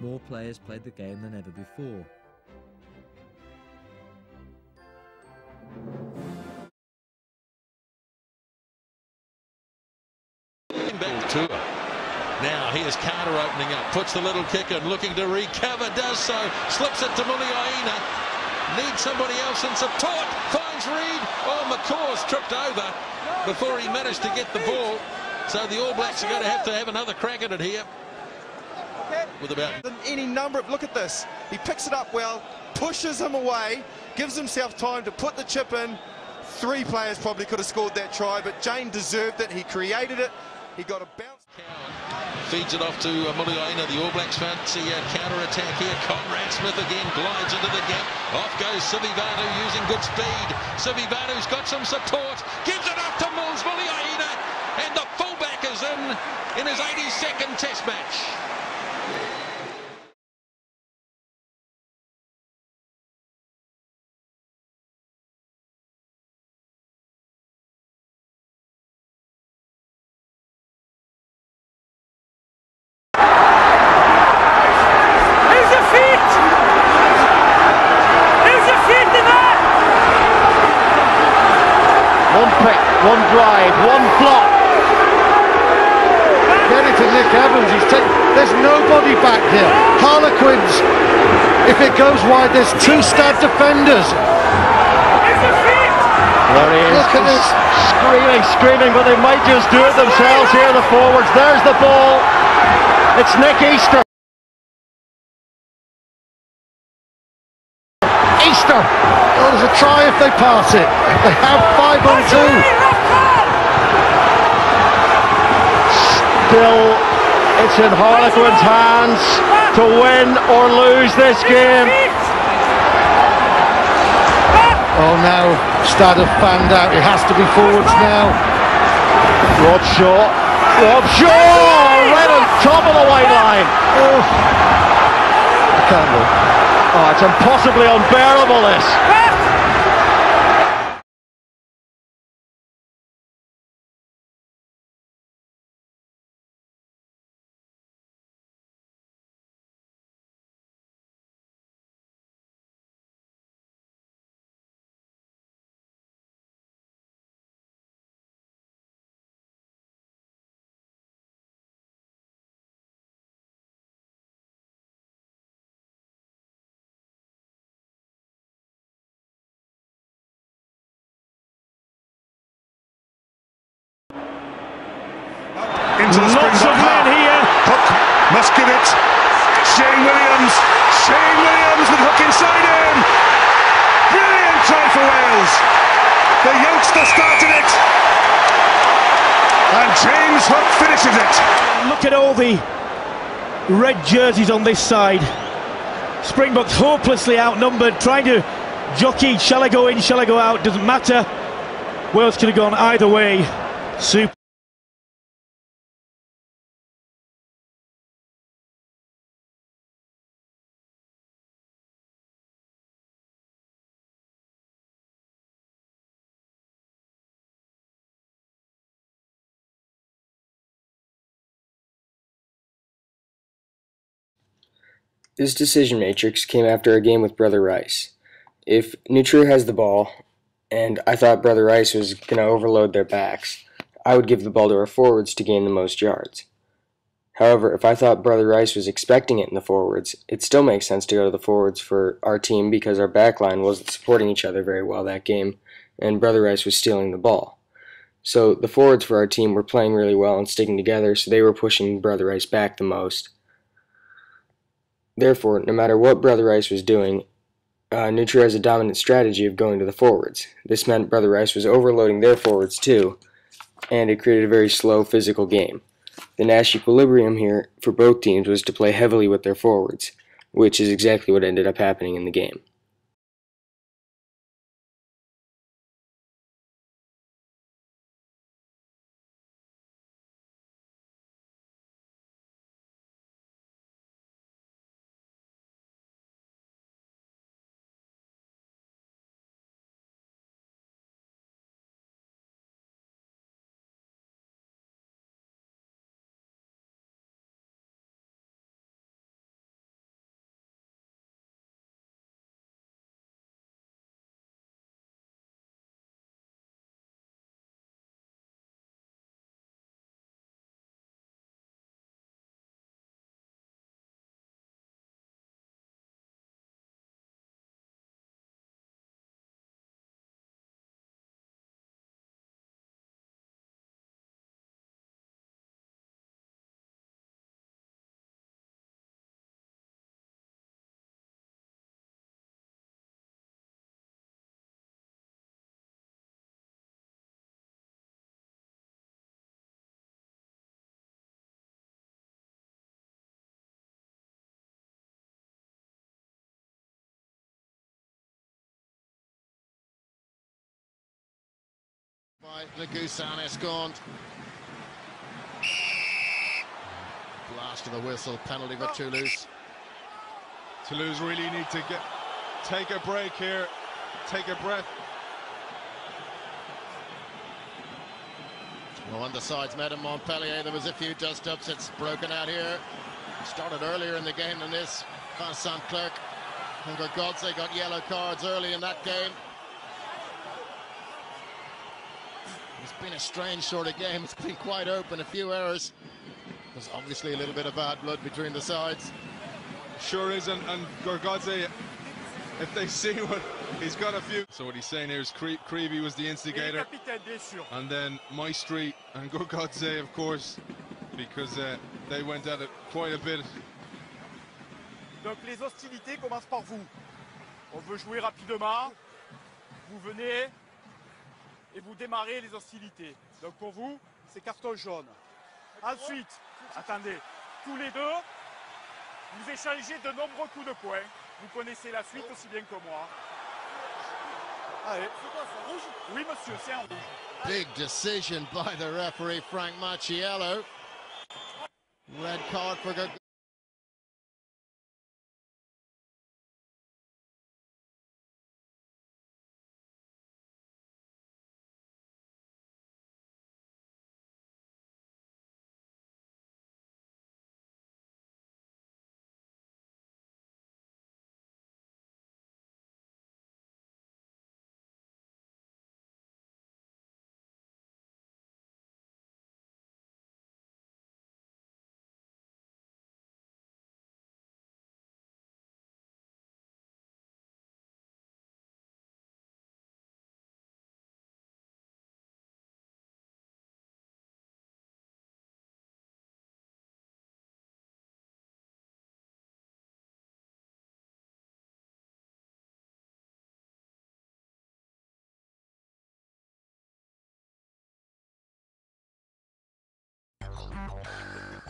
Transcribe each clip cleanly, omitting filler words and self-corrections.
More players played the game than ever before. Back to her. Now here's Carter opening up, puts the little kick in, looking to recover, does so, slips it to Muliaina, needs somebody else in support, finds Reid. Oh, McCaw's tripped over before he managed to get the ball, so the All Blacks are going to have another crack at it here. With about any number of, look at this, he picks it up well, pushes him away, gives himself time to put the chip in. 3 players probably could have scored that try, but Jane deserved it. He created it. He got a bounce. Feeds it off to Muliaina. The All Blacks fancy a counter-attack here. Conrad Smith again glides into the gap. Off goes Sivivanu using good speed. Sivivanu's got some support. Gives it up to Muliaina. And the fullback is in his 82nd Test match. One pick, one drive, one block. Get it to Nick Evans. There's nobody back here. Harlequins, if it goes wide, there's 2 stab defenders. There he is. Look at this. Screaming, but they might just do it themselves here, the forwards. There's the ball. It's Nick Easter. Oh, there's a try if they pass it. They have 5 on 2. Still, it's in Harlequin's hands to win or lose this game. Oh, now Stad have fanned out. It has to be forwards now. Rob Shaw, right on top of the white line. Oh, I can't look. Oh, it's impossibly unbearable, this. Into the lots of men here. Hook, must give it. Shane Williams with Hook inside him. Brilliant try for Wales. The youngster started it, and James Hook finishes it. Look at all the red jerseys on this side. Springboks hopelessly outnumbered, trying to jockey. Shall I go in? Shall I go out? Doesn't matter. Wales could have gone either way. Super. This decision matrix came after a game with Brother Rice. If Nutria has the ball, and I thought Brother Rice was going to overload their backs, I would give the ball to our forwards to gain the most yards. However, if I thought Brother Rice was expecting it in the forwards, it still makes sense to go to the forwards for our team because our back line wasn't supporting each other very well that game, and Brother Rice was stealing the ball. So the forwards for our team were playing really well and sticking together, so they were pushing Brother Rice back the most. Therefore, no matter what Brother Rice was doing, Nutria has a dominant strategy of going to the forwards. This meant Brother Rice was overloading their forwards too, and it created a very slow physical game. The Nash equilibrium here for both teams was to play heavily with their forwards, which is exactly what ended up happening in the game. By Nagusan Escond. Blast of the whistle, penalty for Toulouse. Toulouse really need to take a break here, take a breath. Well, on the sides met in Montpellier, there was a few dust-ups. It's broken out here. Started earlier in the game than this. Vincent Clerc and Godse got yellow cards early in that game. It's been a strange sort of game. It's been quite open, a few errors. There's obviously a little bit of bad blood between the sides. Sure is, and Gorgodze, if they see what he's got a few. So what he's saying here is Creevy was the instigator, and then Maestri and Gorgodze, of course, because they went at it quite a bit. Donc les hostilités commencent par vous. On veut jouer rapidement. Vous venez et vous démarrez les hostilités. Donc pour vous, c'est carton jaune. Ensuite, attendez, tous les deux, vous échangez de nombreux coups de poing. Vous connaissez la suite aussi bien que moi. Allez. C'est quoi, c'est rouge? Oui, monsieur, c'est un rouge. Big decision by the referee, Frank Macchiello. Red card for Gorgodze.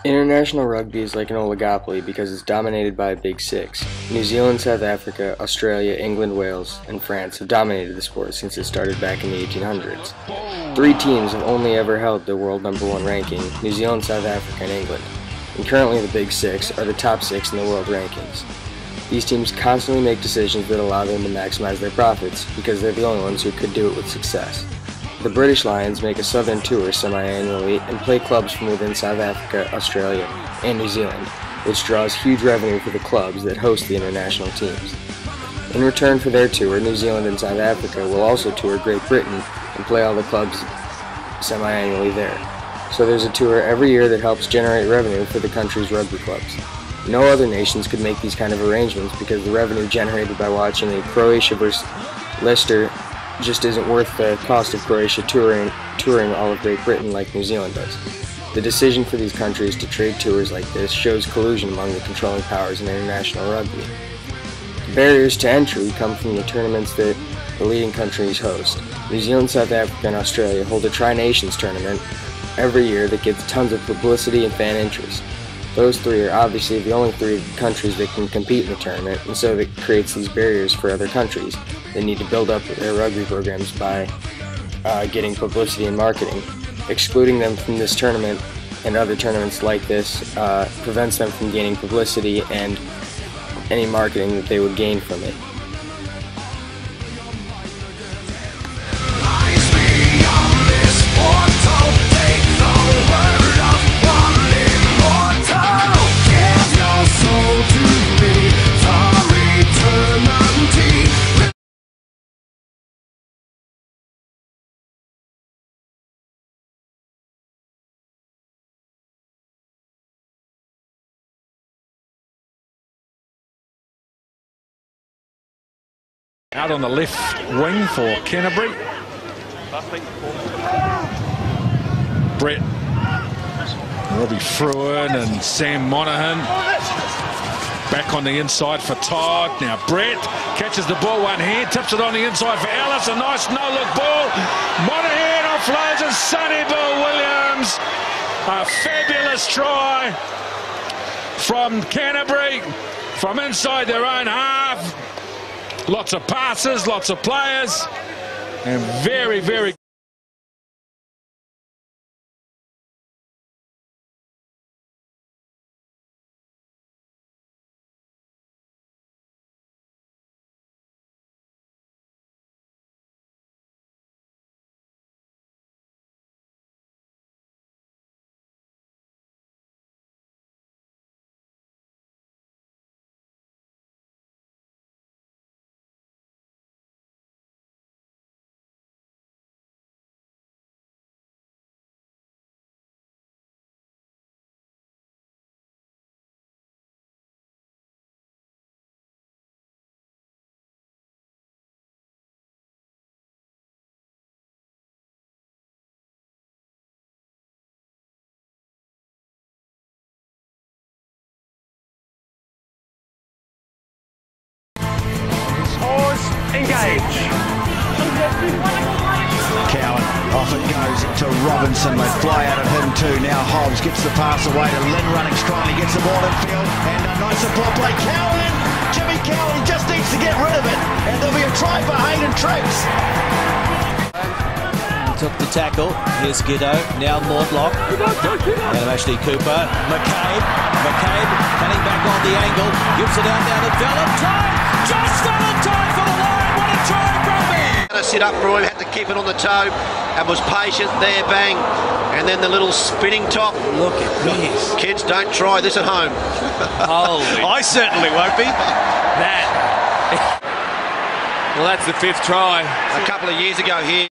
International rugby is like an oligopoly because it's dominated by a big six. New Zealand, South Africa, Australia, England, Wales, and France have dominated the sport since it started back in the 1800s. 3 teams have only ever held the world #1 ranking: New Zealand, South Africa, and England. And currently the big six are the top 6 in the world rankings. These teams constantly make decisions that allow them to maximize their profits because they're the only ones who could do it with success. The British Lions make a southern tour semi-annually and play clubs from within South Africa, Australia, and New Zealand, which draws huge revenue for the clubs that host the international teams. In return for their tour, New Zealand and South Africa will also tour Great Britain and play all the clubs semi-annually there. So there's a tour every year that helps generate revenue for the country's rugby clubs. No other nations could make these kind of arrangements because the revenue generated by watching a Croatia versus Leicester just isn't worth the cost of Croatia touring all of Great Britain like New Zealand does. The decision for these countries to trade tours like this shows collusion among the controlling powers in international rugby. The barriers to entry come from the tournaments that the leading countries host. New Zealand, South Africa, and Australia hold a Tri-Nations tournament every year that gets tons of publicity and fan interest. Those 3 are obviously the only 3 countries that can compete in the tournament, and so that creates these barriers for other countries that need to build up their rugby programs by getting publicity and marketing. Excluding them from this tournament and other tournaments like this prevents them from gaining publicity and any marketing that they would gain from it. Out on the left wing for Canterbury. Brett, Robbie Fruin and Sam Monaghan. Back on the inside for Todd. Now Brett catches the ball one hand, tips it on the inside for Ellis. A nice no-look ball. Monaghan offloads and Sonny Bill Williams. A fabulous try from Canterbury from inside their own half. Lots of passes, lots of players, and very, very Gage. Cowan, off it goes to Robinson. They fly out of him too. Now Hobbs gets the pass away to Lynn, running strongly, gets the ball in field, and a nice support play. Cowan, Jimmy Cowan just needs to get rid of it, and there'll be a try for Hayden Triggs. Took the tackle. Here's Giddo. Now Mortlock. And Ashley Cooper. McCabe cutting back on the angle. Gives it out now to Valentine. Just Valentine for the line. What a try, Rugby! To sit up for him, had to keep it on the toe and was patient there, bang. And then the little spinning top. Look at this. Kids, don't try this at home. I certainly won't be. Well, that's the 5th try. A couple of years ago here.